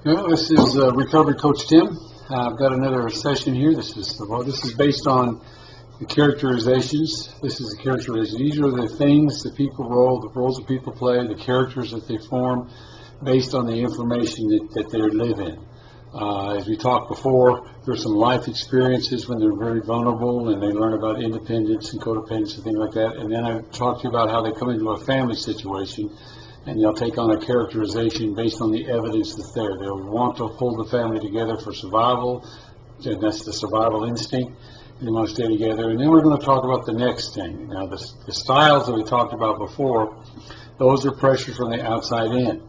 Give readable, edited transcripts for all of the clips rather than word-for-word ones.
Well, this is Recovery Coach Tim. I've got another session here. This is based on the characterizations. This is the characterization. These are the things that people the roles that people play, the characters that they form based on the information that they live in. As we talked before, there's some life experiences when they're very vulnerable and they learn about independence and codependence and things like that. And then I talked to you about how they come into a family situation and they'll take on a characterization based on the evidence that's there. They'll want to hold the family together for survival, and that's the survival instinct. They want to stay together. And then we're going to talk about the next thing. Now, the styles that we talked about before, those are pressure from the outside in.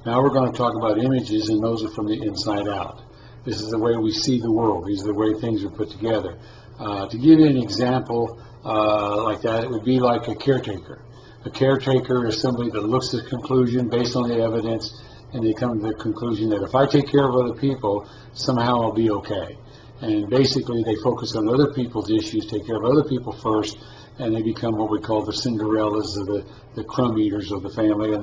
Now we're going to talk about images, and those are from the inside out. This is the way we see the world. These are the way things are put together. To give you an example like that, it would be like a caretaker. A caretaker is somebody that looks at the conclusion based on the evidence, and they come to the conclusion that if I take care of other people, somehow I'll be okay. And basically they focus on other people's issues, take care of other people first, and they become what we call the Cinderellas, or the crumb eaters of the family.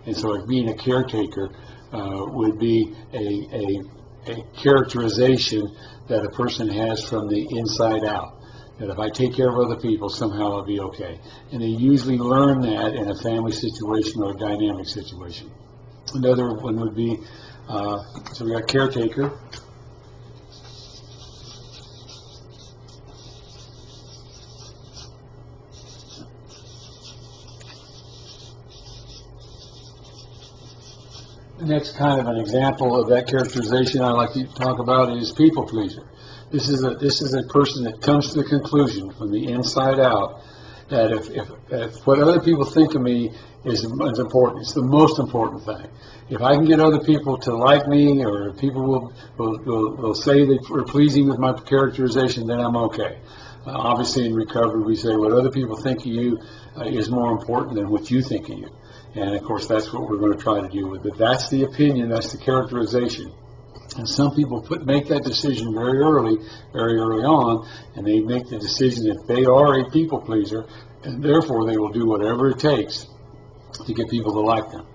And so being a caretaker would be a characterization that a person has from the inside out. That if I take care of other people, somehow I'll be okay. And they usually learn that in a family situation or a dynamic situation. Another one would be, so we got caretaker. The next kind of an example of that characterization I like to talk about is people pleaser. This is a person that comes to the conclusion from the inside out that if what other people think of me is important, it's the most important thing. If I can get other people to like me, or people will say they are pleasing with my characterization, then I'm okay. Obviously in recovery we say what other people think of you is more important than what you think of you. And of course that's what we're going to try to do with it. That's the opinion, that's the characterization. And some people make that decision very early on, and they make the decision that they are a people pleaser, and therefore they will do whatever it takes to get people to like them.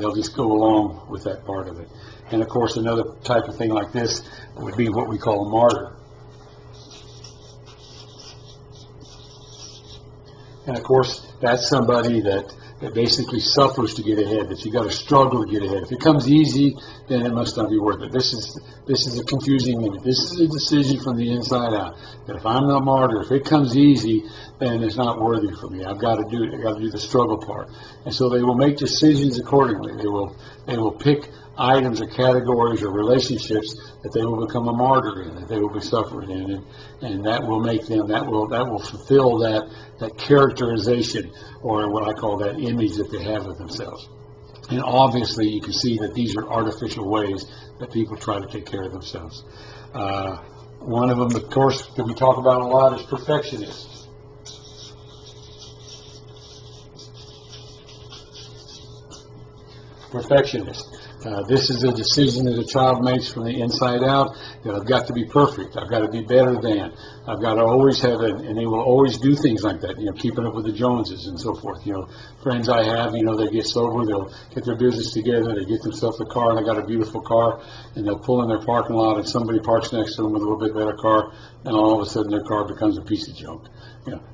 They'll just go along with that part of it. And of course another type of thing like this would be what we call a martyr. And of course that's somebody that basically suffers to get ahead, that you got to struggle to get ahead. If it comes easy, then it must not be worth it. This is a confusing image. This is a decision from the inside out. That if I'm not martyr, if it comes easy, then it's not worthy for me. I've got to do it. I've got to do the struggle part. And so they will make decisions accordingly. They will pick items or categories or relationships that they will become a martyr in, that they will be suffering in, and that will make them, that will fulfill that characterization, or what I call that image that they have of themselves. And obviously you can see that these are artificial ways that people try to take care of themselves. One of them, of course, that we talk about a lot is perfectionist. Perfectionist. This is a decision that a child makes from the inside out, that I've got to be perfect, I've got to be better than, I've got to always have it, and they will always do things like that, keeping up with the Joneses and so forth. Friends I have, they get sober, they'll get their business together, they get themselves a car, and they got a beautiful car, and they'll pull in their parking lot, and somebody parks next to them with a little bit better car, and all of a sudden their car becomes a piece of junk.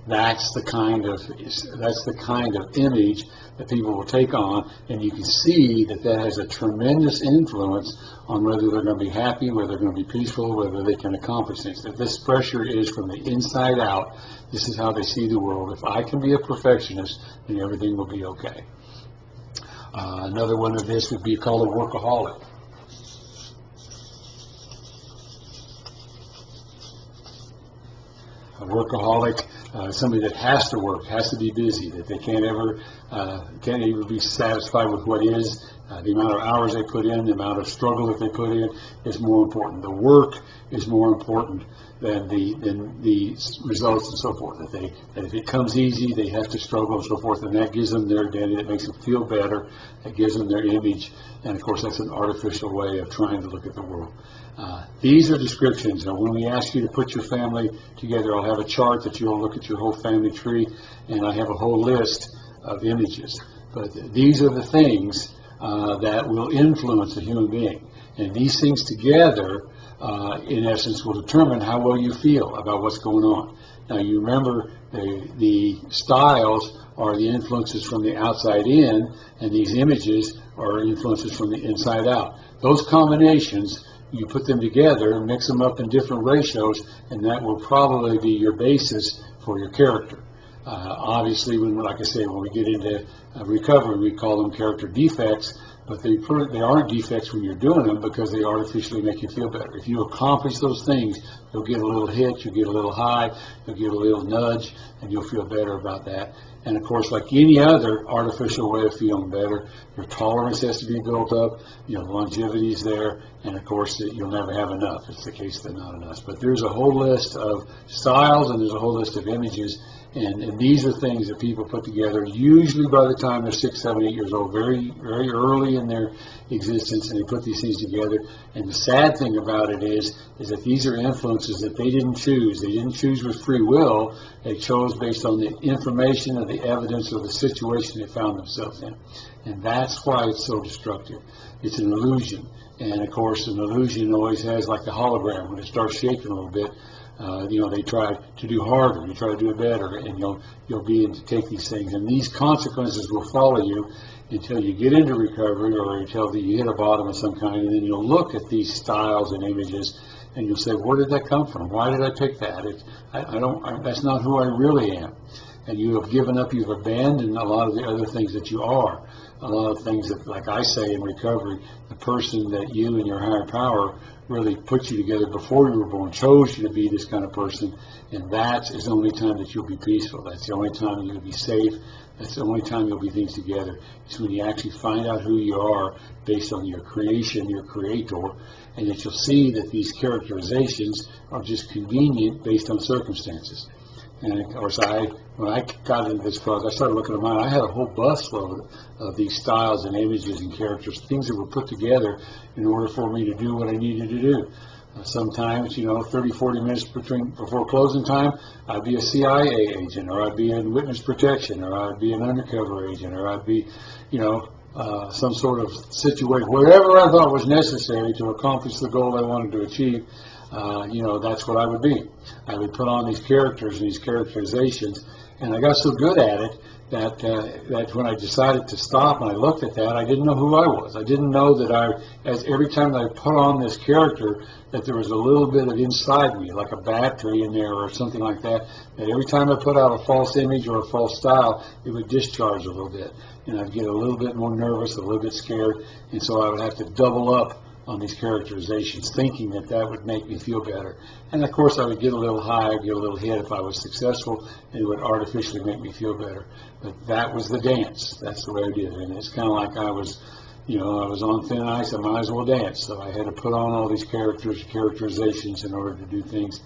That's the kind of image that people will take on, and you can see that has a tremendous influence on whether they're going to be happy, whether they're going to be peaceful, whether they can accomplish things. That this pressure is from the inside out. This is how they see the world. If I can be a perfectionist, then everything will be okay. Another one of this would be called a workaholic. A workaholic, somebody that has to work, has to be busy, that they can't ever be satisfied with what is. The amount of hours they put in, the amount of struggle that they put in is more important. The work is more important than the results and so forth. That if it comes easy, they have to struggle and so forth, and that gives them their identity, that makes them feel better, that gives them their image, and of course that's an artificial way of trying to look at the world. These are descriptions. Now, when we ask you to put your family together, I'll have a chart that you'll look at your whole family tree, and I have a whole list of images. But these are the things that will influence a human being. And these things together, in essence, will determine how well you feel about what's going on. Now, you remember the styles are the influences from the outside in, and these images are influences from the inside out. Those combinations, you put them together, mix them up in different ratios, and that will probably be your basis for your character. Obviously, like I say, when we get into recovery, we call them character defects, but they aren't defects when you're doing them because they artificially make you feel better. If you accomplish those things, you'll get a little hit, you'll get a little high, you'll get a little nudge, and you'll feel better about that. And of course, like any other artificial way of feeling better, your tolerance has to be built up, longevity is there, and of course, you'll never have enough. It's the case that not enough. But there's a whole list of styles and there's a whole list of images, and these are things that people put together usually by the time they're 6, 7, 8 years old, very, very early in their existence, and they put these things together. And the sad thing about it is that these are influences that they didn't choose. They didn't choose with free will. They chose based on the information or the evidence or the situation they found themselves in. And that's why it's so destructive. It's an illusion. And of course, an illusion always has like a hologram. When it starts shaking a little bit, they try to do harder, you try to do it better, and you'll be able to take these things. And these consequences will follow you until you get into recovery or until you hit a bottom of some kind, and then you'll look at these styles and images and you'll say, where did that come from? Why did I pick that? That's not who I really am. And you have given up, you've abandoned a lot of the other things that you are. A lot of things that, like I say in recovery, the person that you and your higher power really put you together before you were born, chose you to be this kind of person, and that is the only time that you'll be peaceful. That's the only time you'll be safe. That's the only time you'll be things together. It's when you actually find out who you are based on your creation, your creator, and that you'll see that these characterizations are just convenient based on circumstances. And of course, when I got into this class, I started looking at mine. I had a whole busload of these styles and images and characters, things that were put together in order for me to do what I needed to do. Sometimes, 30, 40 minutes before closing time, I'd be a CIA agent, or I'd be in witness protection, or I'd be an undercover agent, or I'd be, some sort of situation, whatever I thought was necessary to accomplish the goal I wanted to achieve. That's what I would be. I would put on these characters and these characterizations, and I got so good at it that when I decided to stop and I looked at that, I didn't know who I was. I didn't know that as every time I put on this character, that there was a little bit of inside me, like a battery in there or something like that, that every time I put out a false image or a false style, it would discharge a little bit. And I'd get a little bit more nervous, a little bit scared, and so I would have to double up on these characterizations, thinking that would make me feel better. And of course, I would get a little high, I'd get a little hit if I was successful, and it would artificially make me feel better. But that was the dance. That's the way I did it. And it's kind of like I was on thin ice, I might as well dance. So I had to put on all these characterizations in order to do things.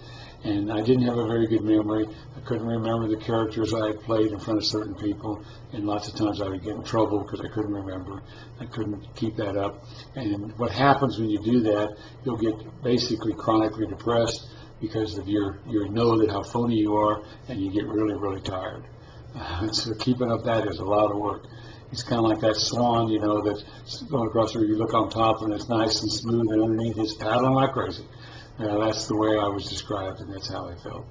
And I didn't have a very good memory. I couldn't remember the characters I had played in front of certain people, and lots of times I would get in trouble because I couldn't remember. I couldn't keep that up. And what happens when you do that, you'll get basically chronically depressed because of your know that how phony you are, and you get really, really tired. So keeping up that is a lot of work. It's kind of like that swan, that's going across the river. You look on top and it's nice and smooth, and underneath it's paddling like crazy. That's the way I was described, and that's how I felt.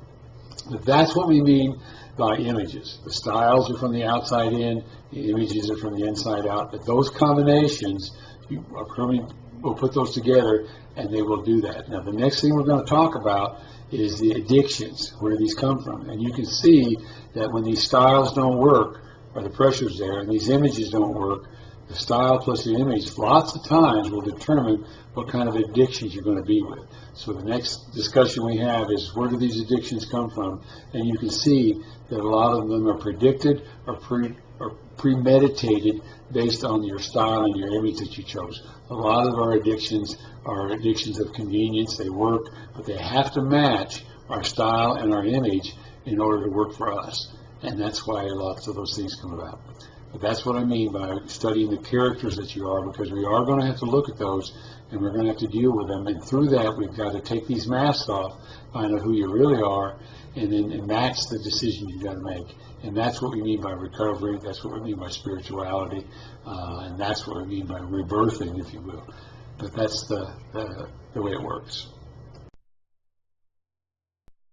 But that's what we mean by images. The styles are from the outside in, the images are from the inside out. But those combinations, we'll put those together, and they will do that. Now, the next thing we're going to talk about is the addictions, where these come from. And you can see that when these styles don't work, or the pressure's there, and these images don't work, the style plus the image lots of times will determine what kind of addictions you're going to be with. So the next discussion we have is, where do these addictions come from? And you can see that a lot of them are predicted or premeditated based on your style and your image that you chose. A lot of our addictions are addictions of convenience. They work, but they have to match our style and our image in order to work for us. And that's why lots of those things come about. But that's what I mean by studying the characters that you are, because we are going to have to look at those, and we're going to have to deal with them. And through that, we've got to take these masks off, find out who you really are, and that's the decision you've got to make. And that's what we mean by recovery. That's what we mean by spirituality. And that's what we mean by rebirthing, if you will. But that's the way it works.